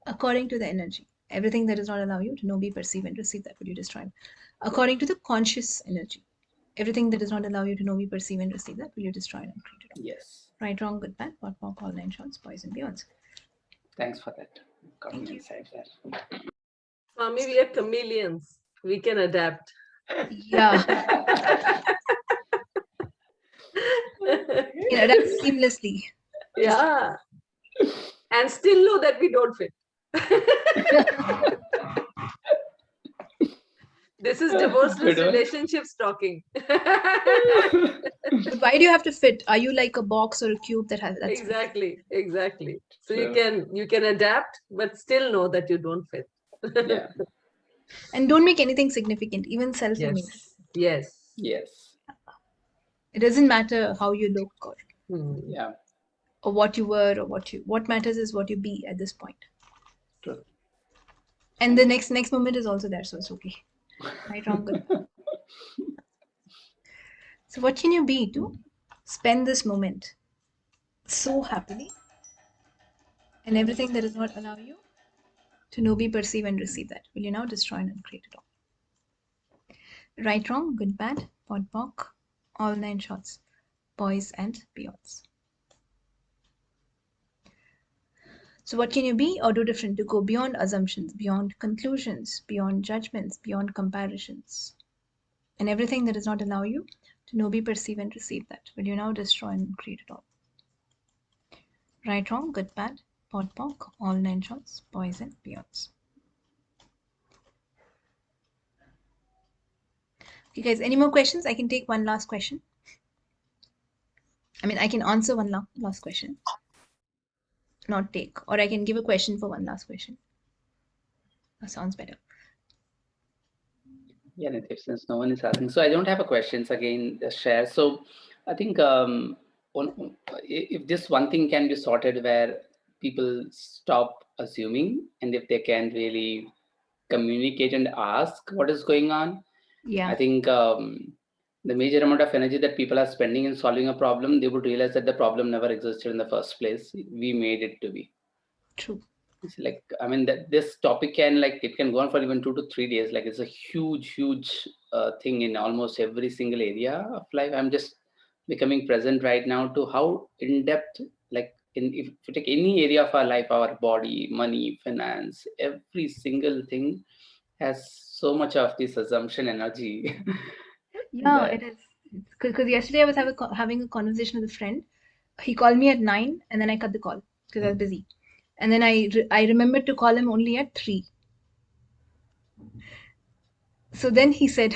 according to the energy. Everything that does not allow you to know, be, perceive, and receive, that will you destroy. According to the conscious energy. Everything that does not allow you to know, be, perceive, and receive, that will you destroy and create it all. Yes. Right, wrong, good, bad, POD, POC, all nine shorts, boys and beyonds. Thanks for that. Coming inside there. Swami, we are chameleons. We can adapt. Yeah. You know, adapt seamlessly. Yeah. And still know that we don't fit. This is divorceless relationships talking. But why do you have to fit? Are you like a box or a cube that has that? Exactly. So True. you can adapt, but still know that you don't fit. Yeah. And don't make anything significant, even self-image. Yes. It doesn't matter how you look or Yeah. or what you were or what matters is what you be at this point. True. And the next moment is also there, so it's okay. Right, wrong, good. So what can you be to spend this moment so happily, and everything that does not allow you to know, be, perceive, and receive, that will you now destroy and create it all. Right, wrong, good, bad, POD, POC, all nine shorts, boys and beyonds. So what can you be or do different to go beyond assumptions, beyond conclusions, beyond judgments, beyond comparisons, and everything that does not allow you to know, be, perceive, and receive, that will you now destroy and create it all. Right, wrong, good, bad, POD, POC, all nine shorts, boys and beyonds. Okay, guys, any more questions? I can take one last question. I mean, I can answer one last question. Not take, or I can give a question for one last question. That sounds better. Yeah, Nithya, since no one is asking, so I don't have a questions again. Share. So I think if this one thing can be sorted, where people stop assuming, and if they can really communicate and ask what is going on, Yeah. I think the major amount of energy that people are spending in solving a problem, they would realize that the problem never existed in the first place. We made it to be. True. It's like, I mean, that this topic can, like, it can go on for even 2 to 3 days. Like, it's a huge thing in almost every single area of life. I'm just becoming present right now to how in depth, like, if you take any area of our life, our body, money, finance, every single thing has so much of this assumption energy. Yeah, that it is. Because yesterday I was having a conversation with a friend. He called me at 9 and then I cut the call because I was busy. And then I remembered to call him only at 3. So then he said,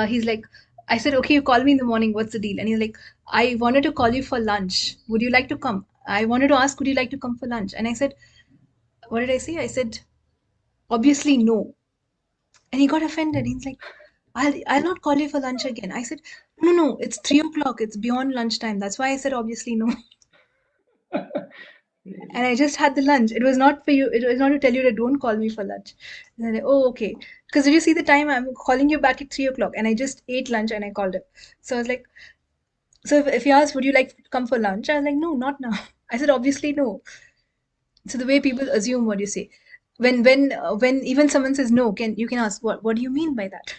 he's like, I said, okay, you call me in the morning. What's the deal? And he's like, I wanted to call you for lunch. Would you like to come? I wanted to ask, would you like to come for lunch? And I said, what did I say? I said, obviously no. And he got offended. He's like, I'll not call you for lunch again. I said, no, it's 3 o'clock. It's beyond lunchtime. That's why I said obviously no. And I just had the lunch. It was not for you. It was not to tell you that don't call me for lunch. And I'm like, oh, okay. Because did you see the time? I'm calling you back at 3 o'clock, and I just ate lunch and I called him. So I was like, so if he asked, would you like to come for lunch? I was like, no, not now. I said obviously no. So the way people assume what you say, when even someone says no, you can ask what do you mean by that?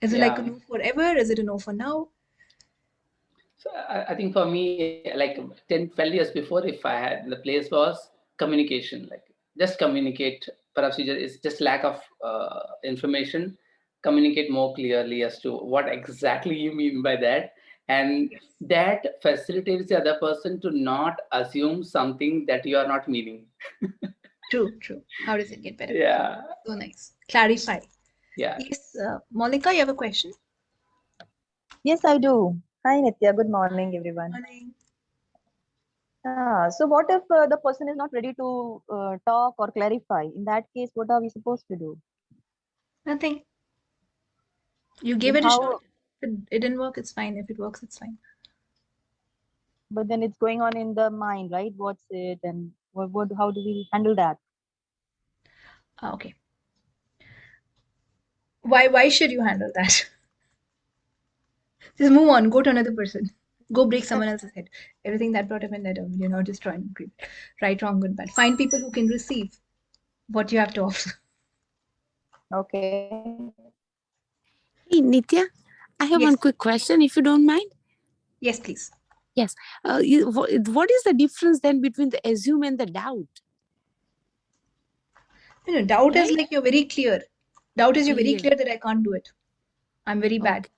Is it like a yeah. no forever? Is it a no for now? So I think for me, like 10, 12 years before, if I had, the place was communication, like just communicate. Perhaps it's just lack of information. Communicate more clearly as to what exactly you mean by that. And Yes. that facilitates the other person to not assume something that you are not meaning. True. How does it get better? Yeah. So nice. Clarify. Yeah. Yes, Monica, you have a question? Yes, I do. Hi, Nithya. Good morning, everyone. Morning. So, what if the person is not ready to talk or clarify? In that case, what are we supposed to do? Nothing. You gave Then it a shot. how? If it didn't work, it's fine. If it works, it's fine. But then it's going on in the mind, right? What's it, and what? How do we handle that? Okay. Why should you handle that? Just move on. Go to another person. Go break someone else's head. Everything that brought up in that, destroy and creep. Right, wrong, good, bad. Find people who can receive what you have to offer. Okay. Hey, Nithya, I have Yes. one quick question, if you don't mind. Yes, please. Yes. What is the difference then between the assume and the doubt? Doubt is Right? like you're very clear. Doubt is you're very Clear. clear that I can't do it. I'm very bad.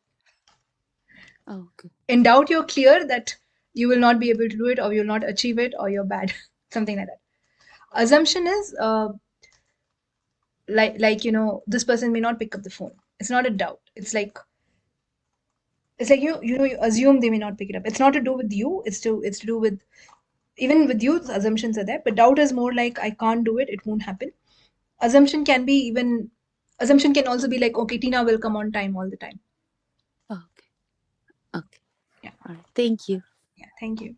Oh, okay. In doubt, you're clear that you will not be able to do it, or you'll not achieve it, or you're bad. Something like that. Assumption is like this person may not pick up the phone. It's not a doubt. It's like you assume they may not pick it up. It's not to do with you. It's to do with, even with you, the assumptions are there. But doubt is more like I can't do it. It won't happen. Assumption can also be like, okay, Tina will come on time all the time. Okay. Yeah. All right. Thank you. Yeah. Thank you.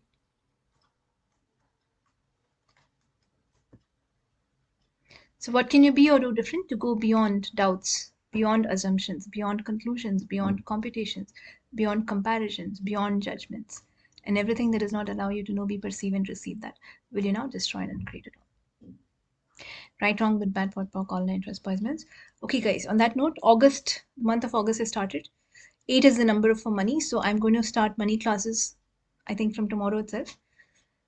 So what can you be or do different to go beyond doubts, beyond assumptions, beyond conclusions, beyond computations, beyond comparisons, beyond judgments, and everything that does not allow you to know, be, perceive, and receive that? Will you now destroy and uncreate it all? Right, wrong, good, bad, pot, pock, all nine, trust, poisons. Okay, guys, on that note, month of August has started. 8 is the number for money. So I'm going to start money classes, I think, from tomorrow itself.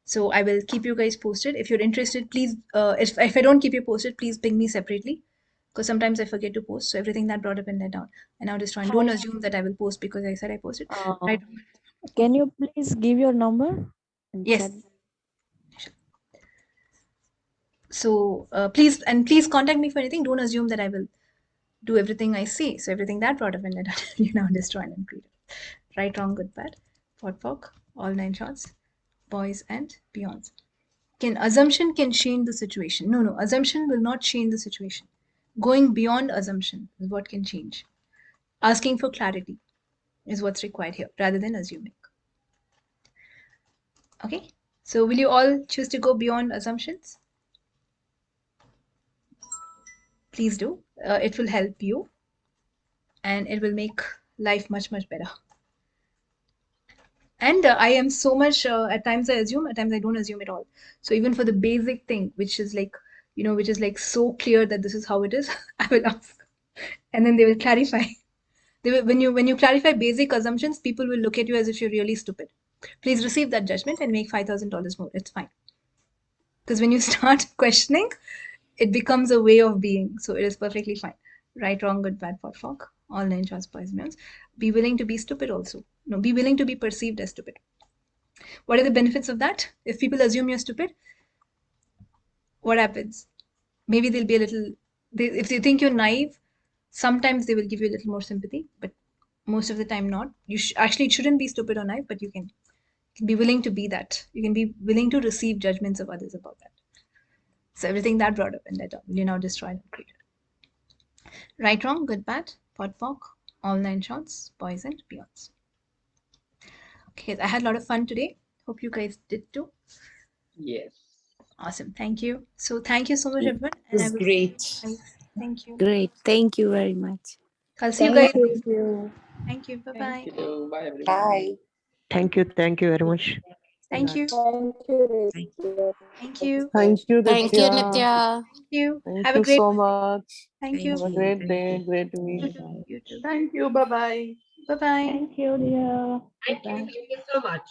So I will keep you guys posted. If you're interested, please, if I don't keep you posted, please ping me separately, because sometimes I forget to post. So everything that brought up and let down. And now just try and don't assume that I will post because I said I posted. Right? Can you please give your number? Yes. So please contact me for anything. Don't assume that I will do everything I say. So everything that brought up and let down, you now destroy and create. Right, wrong, good, bad, pot, pock, all 9 shots, boys and beyonds. Assumption can change the situation? No, assumption will not change the situation. Going beyond assumption is what can change. Asking for clarity is what's required here, rather than assuming. Okay, so will you all choose to go beyond assumptions? Please do. It will help you, and it will make life much, much better. And I am so much, at times I assume, at times I don't assume at all. So even for the basic thing, which is like, which is like so clear that this is how it is, I will ask. And then they will clarify. When you clarify basic assumptions, people will look at you as if you're really stupid. Please receive that judgment and make $5,000 more. It's fine. Because when you start questioning, it becomes a way of being. So it is perfectly fine. Right, wrong, good, bad, pot, fork, all 9 charts, boys, millions. Be willing to be stupid also. No, be willing to be perceived as stupid. What are the benefits of that? If people assume you're stupid, what happens? Maybe they'll be a little, if they think you're naive, sometimes they will give you a little more sympathy, but most of the time not. You actually, it shouldn't be stupid or naive, but you can be willing to be that. You can be willing to receive judgments of others about that. So everything that brought up in that you now destroyed and created. Right, wrong, good, bad, pot, pork, all 9 shots, boys and beyonds. Okay, I had a lot of fun today. Hope you guys did too. Yes. Awesome. Thank you. So thank you so much, It everyone. was And I will great. see you guys. Thank you. Great. Thank you very much. I'll see you guys. Thank you. Thank you. Bye-bye. Thank you. Bye, everyone. Bye. Thank you very much. Thank you. Thank you. Thank you. Thank you, Thank you, Nithya. Nithya. Thank you. Thank Have a you great so one. much. Thank Thank you. Have a you. great Thank day, you. great You week. too. You too. Thank you. Bye-bye. Bye-bye. Thank you, dear. Thank you. Goodbye. Thank you so much.